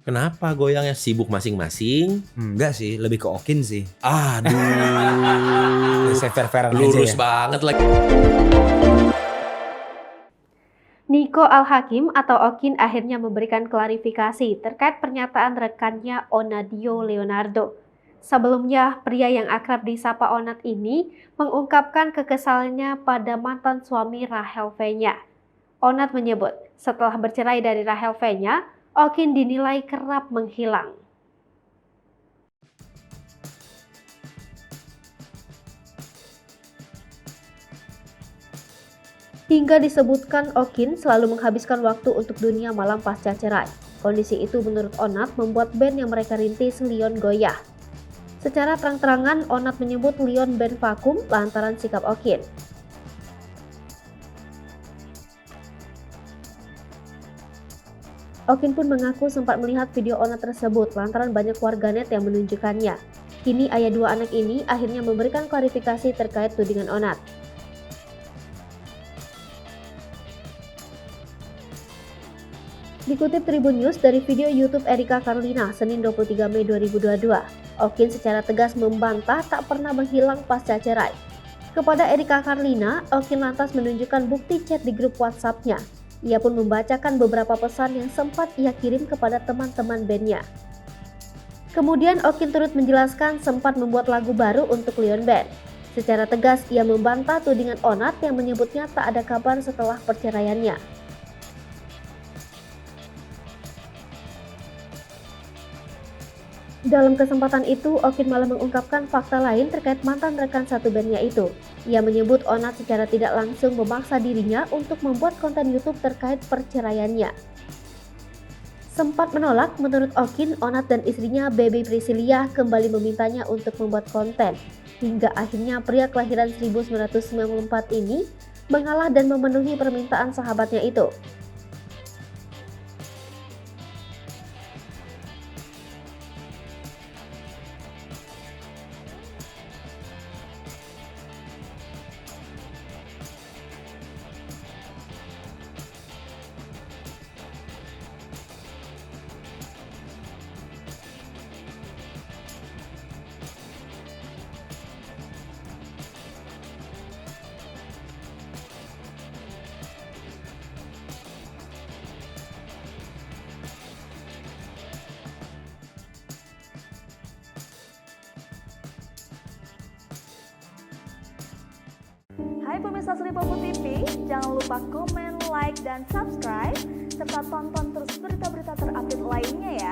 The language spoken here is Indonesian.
Kenapa goyangnya? Sibuk masing-masing? Enggak sih, lebih ke Okin sih. Aduh. Saya fair-fairan aja Lurus ya. banget lagi. Nico Al-Hakim atau Okin akhirnya memberikan klarifikasi terkait pernyataan rekannya Onadio Leonardo. Sebelumnya, pria yang akrab disapa Onat ini mengungkapkan kekesalannya pada mantan suami Rachel V-nya. Onat menyebut, setelah bercerai dari Rachel V-nya, Okin dinilai kerap menghilang. Hingga disebutkan Okin selalu menghabiskan waktu untuk dunia malam pasca cerai. Kondisi itu menurut Onat membuat band yang mereka rintis Leon goyah. Secara terang-terangan, Onat menyebut Leon band vakum lantaran sikap Okin. Okin pun mengaku sempat melihat video Onat tersebut lantaran banyak warganet yang menunjukkannya. Kini ayah dua anak ini akhirnya memberikan klarifikasi terkait tudingan Onat. Dikutip Tribun News dari video YouTube Erika Carlina, Senin 23 Mei 2022, Okin secara tegas membantah tak pernah menghilang pasca cerai. Kepada Erika Carlina, Okin lantas menunjukkan bukti chat di grup WhatsApp-nya. Ia pun membacakan beberapa pesan yang sempat ia kirim kepada teman-teman bandnya. Kemudian Okin turut menjelaskan sempat membuat lagu baru untuk Leon Band. Secara tegas ia membantah tudingan Onat yang menyebutnya tak ada kabar setelah perceraiannya. Dalam kesempatan itu, Okin malah mengungkapkan fakta lain terkait mantan rekan satu bandnya itu. Ia menyebut Onat secara tidak langsung memaksa dirinya untuk membuat konten YouTube terkait perceraiannya. Sempat menolak, menurut Okin, Onat dan istrinya Baby Priscilia kembali memintanya untuk membuat konten. Hingga akhirnya pria kelahiran 1994 ini mengalah dan memenuhi permintaan sahabatnya itu. Hai pemirsa Sri Popo TV, jangan lupa komen, like, dan subscribe, serta tonton terus berita-berita terupdate lainnya ya.